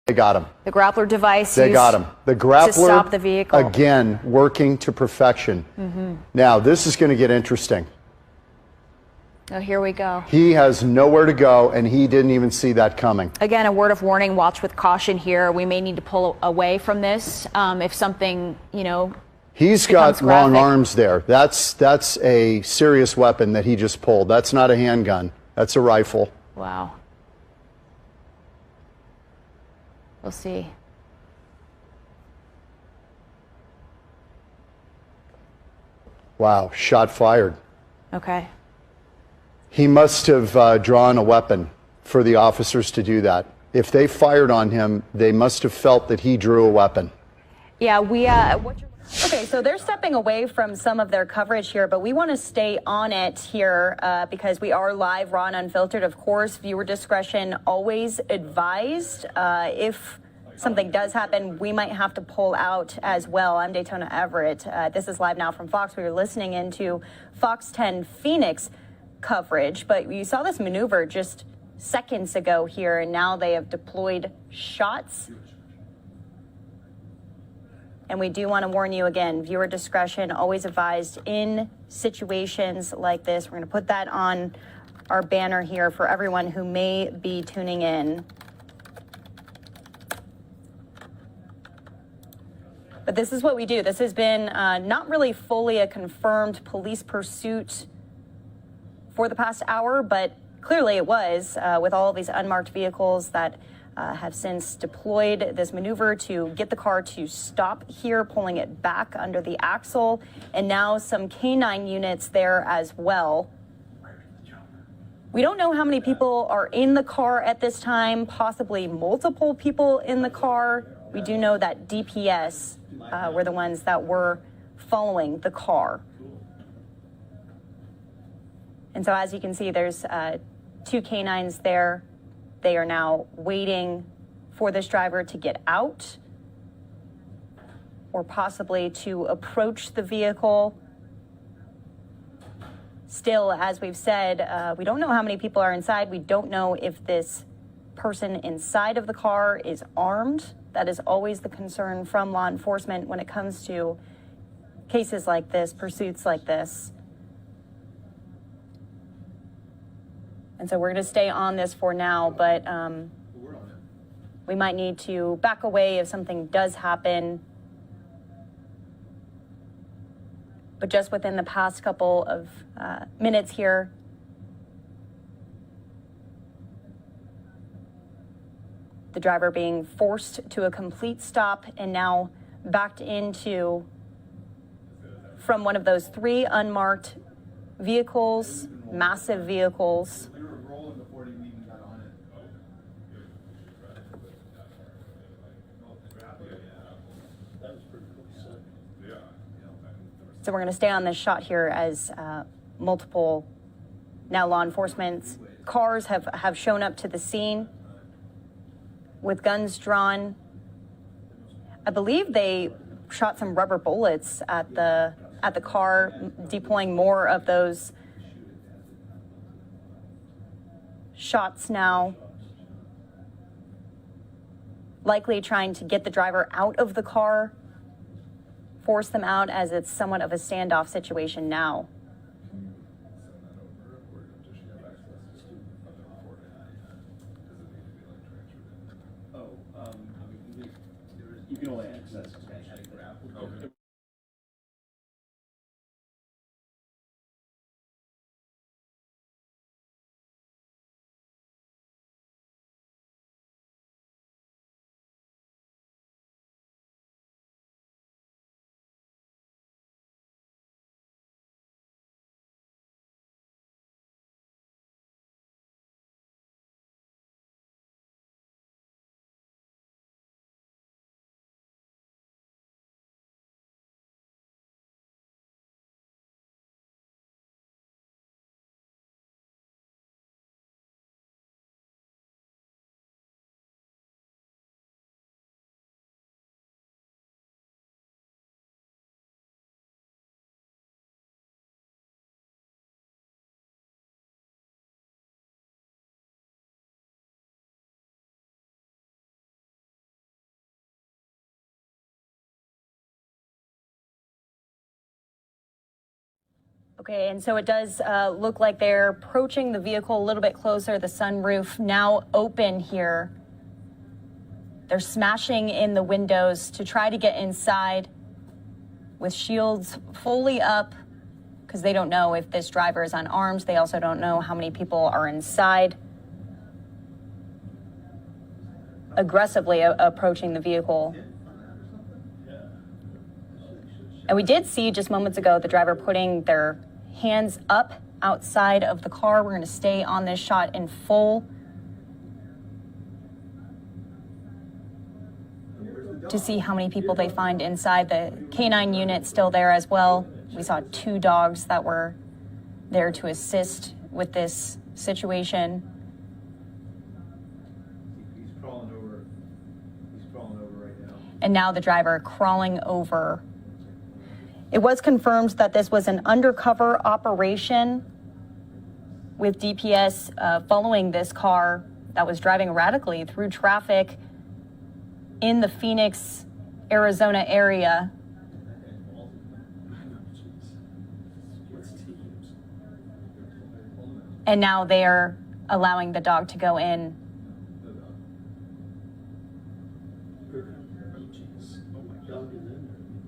They got him. The grappler device They used got him. The grappler, to stop the vehicle. again, working to perfection. Now, this is going to get interesting. Oh, here we go. He has nowhere to go, and he didn't even see that coming. Again, a word of warning, watch with caution here. We may need to pull away from this if something, He's got long graphic. arms there. That's a serious weapon that he just pulled. That's not a handgun. That's a rifle. Wow. We'll see. Wow, shot fired. Okay. He must have drawn a weapon for the officers to do that. If they fired on him, they must have felt that he drew a weapon. Yeah, Okay, so they're stepping away from some of their coverage here, but we want to stay on it here because we are live, raw and unfiltered. Of course, viewer discretion always advised. If something does happen, we might have to pull out as well. I'm Daytona Everett. This is live now from Fox. We were listening into Fox 10 Phoenix coverage, but you saw this maneuver just seconds ago here, and now they have deployed shots. And we do want to warn you again, viewer discretion always advised in situations like this. We're going to put that on our banner here for everyone who may be tuning in. But this is what we do. This has been not really fully a confirmed police pursuit for the past hour, but clearly it was with all of these unmarked vehicles that have since deployed this maneuver to get the car to stop here, pulling it back under the axle, and now some canine units there as well. We don't know how many people are in the car at this time, possibly multiple people in the car. We do know that DPS were the ones that were following the car. And so as you can see, there's two canines there. They are now waiting for this driver to get out or possibly to approach the vehicle. Still, as we've said, we don't know how many people are inside. We don't know if this person inside of the car is armed. That is always the concern from law enforcement when it comes to cases like this, pursuits like this. And so we're going to stay on this for now, but we might need to back away if something does happen. But just within the past couple of minutes here, the driver being forced to a complete stop and now backed into from one of those three unmarked vehicles, massive vehicles. So we're going to stay on this shot here as multiple now law enforcement cars have shown up to the scene with guns drawn. I believe they shot some rubber bullets at the car, deploying more of those shots now, likely trying to get the driver out of the car, force them out as it's somewhat of a standoff situation now. You can only access. Okay, and so it does look like they're approaching the vehicle a little bit closer. The sunroof now open here. They're smashing in the windows to try to get inside with shields fully up because they don't know if this driver is unarmed. They also don't know how many people are inside. Aggressively approaching the vehicle. And we did see just moments ago the driver putting their hands up outside of the car. We're going to stay on this shot in full to see how many people they find inside. The canine unit still there as well. We saw 2 dogs that were there to assist with this situation. He's crawling over. He's crawling over right now. And now the driver crawling over. It was confirmed that this was an undercover operation with DPS following this car that was driving erratically through traffic in the Phoenix, Arizona area. And now they're allowing the dog to go in.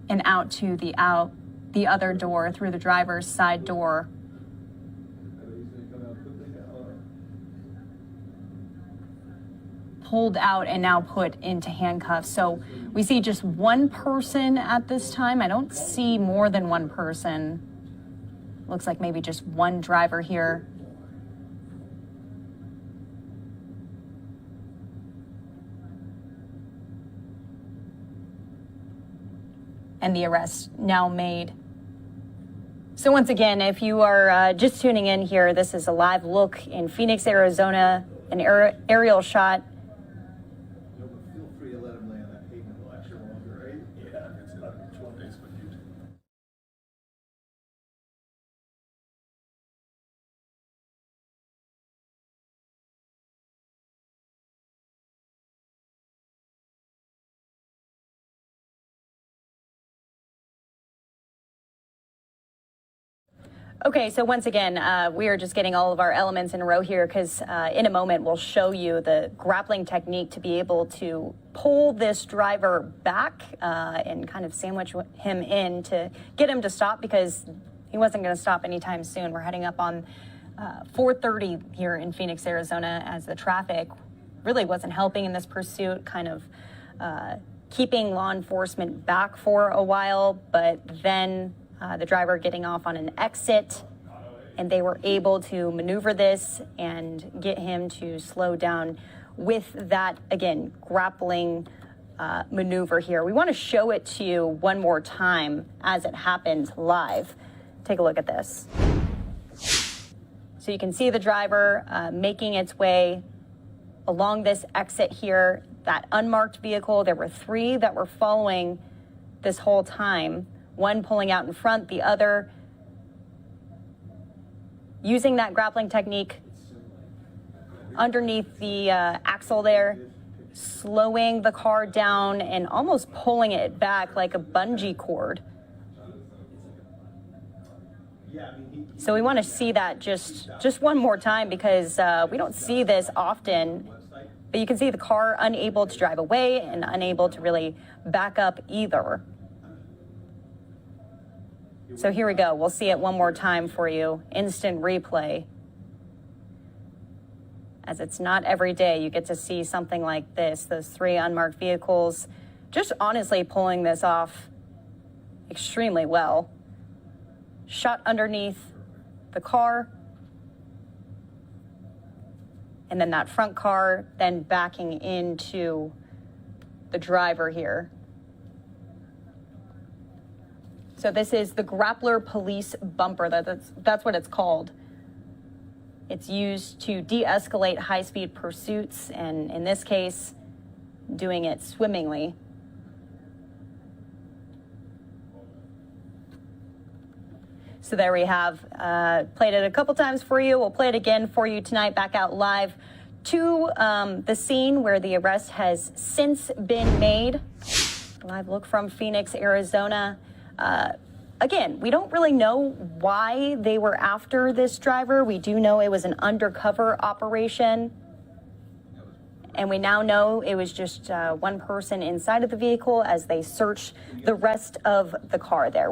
And out to the other door through the driver's side door. Pulled out and now put into handcuffs. So we see just one person at this time. I don't see more than one person. Looks like maybe just one driver here. And the arrest now made. So once again, if you are just tuning in here, this is a live look in Phoenix, Arizona, an aerial shot. No, but feel free to let him lay on that pavement a little extra longer, right? Yeah, it's not 12 days, but you. Okay, so once again, we are just getting all of our elements in a row here because in a moment we'll show you the grappling technique to be able to pull this driver back and kind of sandwich him in to get him to stop because he wasn't going to stop anytime soon. We're heading up on 4:30 here in Phoenix, Arizona, as the traffic really wasn't helping in this pursuit, kind of keeping law enforcement back for a while, but then the driver getting off on an exit, and they were able to maneuver this and get him to slow down with that, again, grappling maneuver here. We want to show it to you one more time as it happened live. Take a look at this. So you can see the driver making its way along this exit here, that unmarked vehicle. There were 3 that were following this whole time. One pulling out in front, the other using that grappling technique underneath the axle there, slowing the car down and almost pulling it back like a bungee cord. So we want to see that just one more time because we don't see this often. But you can see the car unable to drive away and unable to really back up either. So here we go. We'll see it one more time for you. Instant replay. As it's not every day you get to see something like this. Those 3 unmarked vehicles just honestly pulling this off extremely well. Shot underneath the car. And then that front car then backing into the driver here. So this is the Grappler police bumper. That's what it's called. It's used to de-escalate high-speed pursuits, and in this case, doing it swimmingly. So there we have, played it a couple times for you. We'll play it again for you tonight, back out live to the scene where the arrest has since been made. Live look from Phoenix, Arizona. again, we don't really know why they were after this driver. We do know it was an undercover operation. And we now know it was just one person inside of the vehicle as they search the rest of the car there.